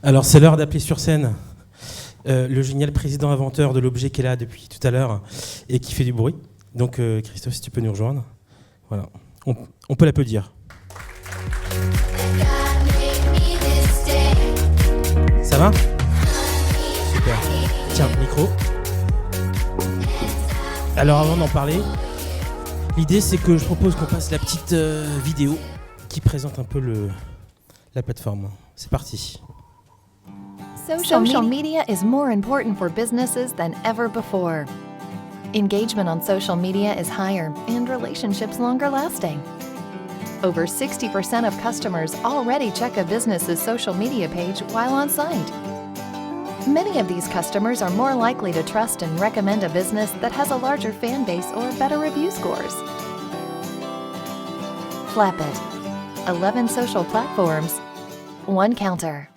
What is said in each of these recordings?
Alors c'est l'heure d'appeler sur scène le génial président inventeur de l'objet qui est là depuis tout à l'heure et qui fait du bruit. Donc Christophe, si tu peux nous rejoindre. Voilà. On peut l'applaudir. Ça va ? Super. Tiens, micro. Alors avant d'en parler, l'idée c'est que je propose qu'on passe la petite vidéo qui présente un peu la plateforme. C'est parti. Social media is more important for businesses than ever before. Engagement on social media is higher and relationships longer lasting. Over 60% of customers already check a business's social media page while on site. Many of these customers are more likely to trust and recommend a business that has a larger fan base or better review scores. Flapit. 11 social platforms, one counter.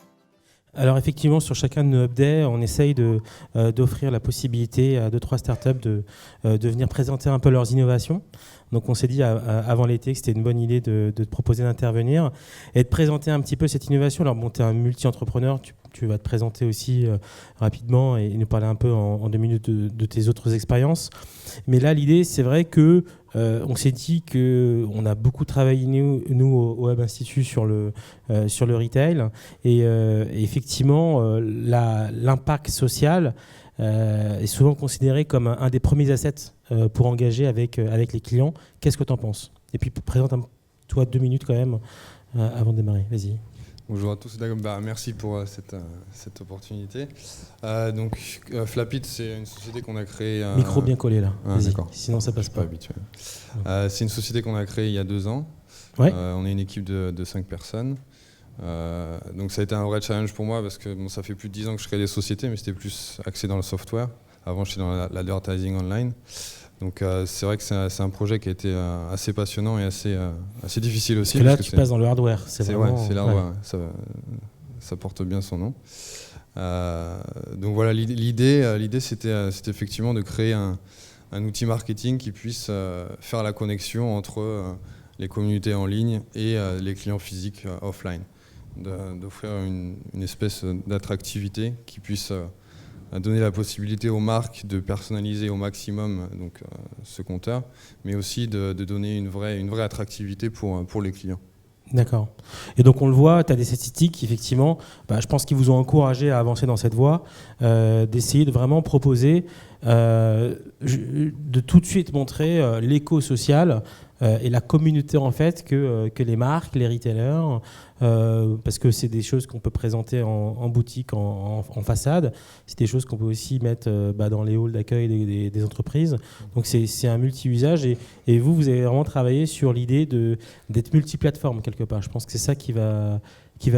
Alors effectivement, sur chacun de nos updates, on essaye d'offrir la possibilité à 2-3 startups de venir présenter un peu leurs innovations. Donc on s'est dit avant l'été que c'était une bonne idée de te proposer d'intervenir et de présenter un petit peu cette innovation. Alors bon, tu es un multi-entrepreneur, tu vas te présenter aussi rapidement et nous parler un peu en 2 minutes de tes autres expériences. Mais là, l'idée, c'est vrai que on s'est dit qu'on a beaucoup travaillé, nous au Web Institute, sur le retail. Et effectivement, l'impact social est souvent considéré comme un des premiers assets pour engager avec les clients. Qu'est-ce que tu en penses ? Et puis, présente-toi 2 minutes quand même avant de démarrer. Vas-y. Bonjour à tous, merci pour cette opportunité. Flapit, c'est une société qu'on a créée... Micro bien collé là, vas-y, d'accord. Sinon ça passe pas. Habitué. C'est une société qu'on a créée il y a 2 ans. Ouais. On est une équipe de 5 personnes. Donc ça a été un vrai challenge pour moi parce que ça fait plus de 10 ans que je crée des sociétés, mais c'était plus axé dans le software. Avant, j'étais dans l'advertising online. Donc c'est vrai que c'est un projet qui a été assez passionnant et assez difficile aussi. Parce que là, tu passes dans le hardware. C'est l'hardware, ouais. Ça porte bien son nom. Donc voilà, l'idée c'était effectivement de créer un outil marketing qui puisse faire la connexion entre les communautés en ligne et les clients physiques offline. D'offrir une espèce d'attractivité qui puisse donner la possibilité aux marques de personnaliser au maximum ce compteur, mais aussi de donner une vraie attractivité pour les clients. D'accord. Et donc on le voit, tu as des statistiques qui, effectivement, je pense qu'ils vous ont encouragé à avancer dans cette voie, d'essayer de vraiment proposer, de tout de suite montrer l'éco-social et la communauté en fait que les marques, les retailers, parce que c'est des choses qu'on peut présenter en boutique, en façade, c'est des choses qu'on peut aussi mettre dans les halls d'accueil des entreprises. Donc c'est un multi-usage et vous avez vraiment travaillé sur l'idée d'être multiplateforme quelque part. Je pense que c'est ça qui va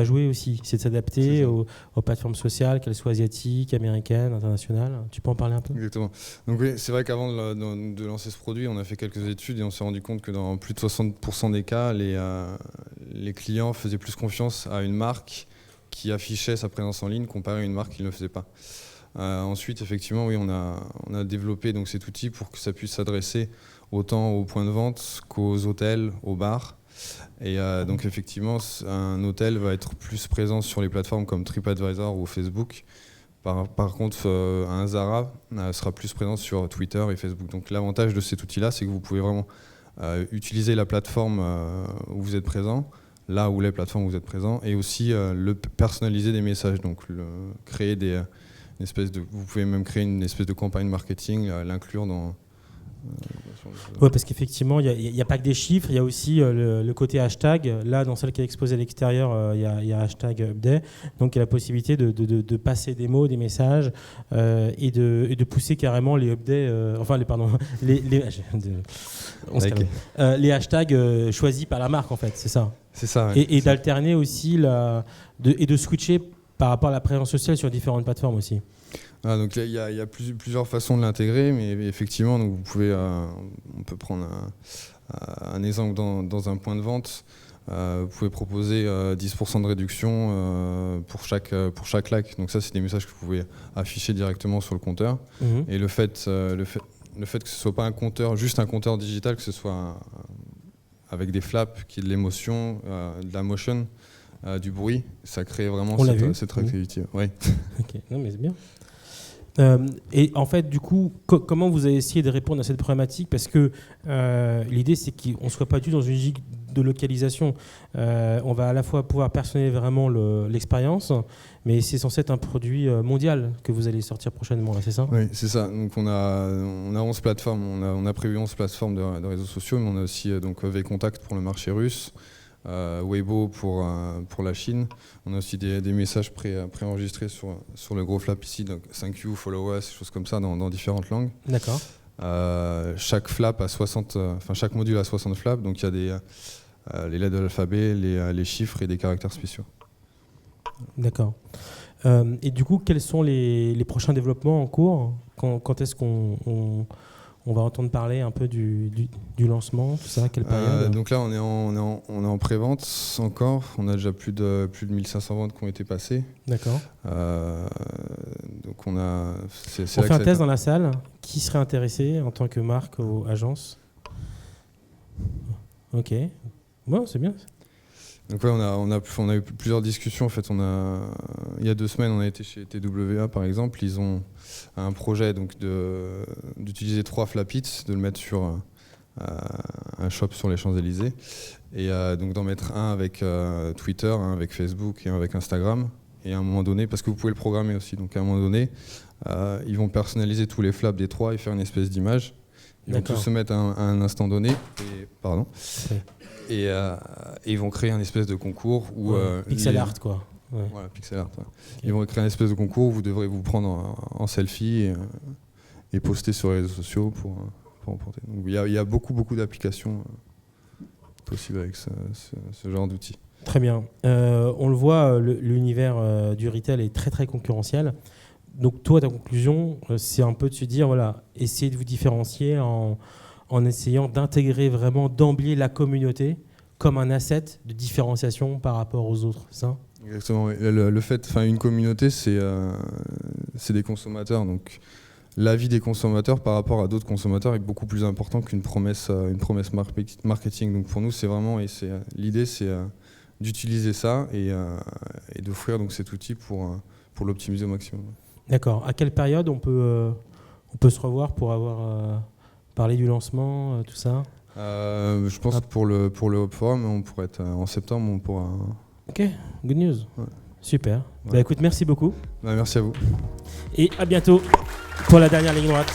jouer aussi, c'est de s'adapter aux plateformes sociales, qu'elles soient asiatiques, américaines, internationales. Tu peux en parler un peu ? Exactement. Donc oui, c'est vrai qu'avant de lancer ce produit, on a fait quelques études et on s'est rendu compte que dans plus de 60% des cas, les clients faisaient plus confiance à une marque qui affichait sa présence en ligne comparé à une marque qui ne le faisait pas. Ensuite, effectivement, oui, on a développé donc, cet outil pour que ça puisse s'adresser autant aux points de vente qu'aux hôtels, aux bars. Et donc effectivement, un hôtel va être plus présent sur les plateformes comme TripAdvisor ou Facebook. Par contre, un Zara sera plus présent sur Twitter et Facebook. Donc l'avantage de cet outil-là, c'est que vous pouvez vraiment utiliser la plateforme où vous êtes présent, là où les plateformes où vous êtes présent, et aussi personnaliser des messages. Donc créer vous pouvez même créer une espèce de campagne marketing, l'inclure dans... Oui, parce qu'effectivement, il n'y a pas que des chiffres, il y a aussi le côté hashtag. Là, dans celle qui est exposée à l'extérieur, il y a hashtag update. Donc, il y a la possibilité de passer des mots, des messages et de pousser carrément les updates, les hashtags choisis par la marque, en fait, c'est ça. C'est ça. Ouais. Et d'alterner aussi de switcher par rapport à la présence sociale sur différentes plateformes aussi. Donc il y a plusieurs façons de l'intégrer, mais effectivement, donc on peut prendre un exemple dans un point de vente. Vous pouvez proposer 10% de réduction pour chaque like. Donc ça, c'est des messages que vous pouvez afficher directement sur le compteur. Et le fait que ce soit pas un compteur, juste un compteur digital, que ce soit avec des flaps, qui est de l'émotion, de la motion, du bruit. Ça crée vraiment cette réactivité. Ouais. Ok, non mais c'est bien. Et en fait, du coup, comment vous avez essayé de répondre à cette problématique? Parce que l'idée, c'est qu'on ne soit pas du tout dans une logique de localisation. On va à la fois pouvoir personnaliser vraiment l'expérience, mais c'est censé être un produit mondial que vous allez sortir prochainement, là, c'est ça? Oui, c'est ça. Donc on a 11 plateformes. On a prévu 11 plateformes de réseaux sociaux, mais on a aussi donc VKontakte pour le marché russe, Weibo pour la Chine. On a aussi des messages préenregistrés sur le gros flap ici, donc thank you, follow us, choses comme ça dans différentes langues. D'accord. Chaque flap a chaque module a 60 flaps, donc il y a les lettres de l'alphabet, les chiffres et des caractères spéciaux. D'accord. Et du coup, quels sont les prochains développements en cours? Quand est-ce qu'on va entendre parler un peu du lancement, tout ça? Quelle période? Donc là, on est en pré-vente encore. On a déjà plus de 1500 ventes qui ont été passées. D'accord. Donc on fait un test dans la salle. Qui serait intéressé en tant que marque ou agence? Ok. Bon, c'est bien. Donc ouais, on a eu plusieurs discussions. En fait, il y a 2 semaines, on a été chez TWA par exemple. Ils ont un projet donc d'utiliser 3 Flapits, de le mettre sur un shop sur les Champs-Élysées, et donc d'en mettre un avec Twitter, un avec Facebook et un avec Instagram. Et à un moment donné, parce que vous pouvez le programmer aussi, donc à un moment donné, ils vont personnaliser tous les flaps des 3 et faire une espèce d'image. Ils vont tous se mettre à un instant donné. Et ils vont créer un espèce de concours où pixel art quoi. Ouais. Voilà, pixel art. Ouais. Okay. Ils vont créer un espèce de concours où vous devrez vous prendre en selfie et poster sur les réseaux sociaux pour emporter. Donc il y a beaucoup d'applications possibles avec ce genre d'outils. Très bien. On le voit, l'univers du retail est très très concurrentiel. Donc toi, ta conclusion, c'est un peu de se dire, voilà, essayez de vous différencier en essayant d'intégrer vraiment d'emblée la communauté comme un asset de différenciation par rapport aux autres, c'est ça? Exactement. Le fait, une communauté, c'est des consommateurs. Donc l'avis des consommateurs par rapport à d'autres consommateurs est beaucoup plus important qu'une promesse marketing. Donc pour nous, c'est vraiment, l'idée, c'est d'utiliser ça et d'offrir donc cet outil pour l'optimiser au maximum. D'accord. À quelle période on peut se revoir pour avoir parlé du lancement, tout ça? Je pense que pour le Hop Forum, on pourrait être en septembre, on pourra. Ok, good news. Ouais. Super. Ouais. Écoute, merci beaucoup. Merci à vous. Et à bientôt pour la dernière ligne droite.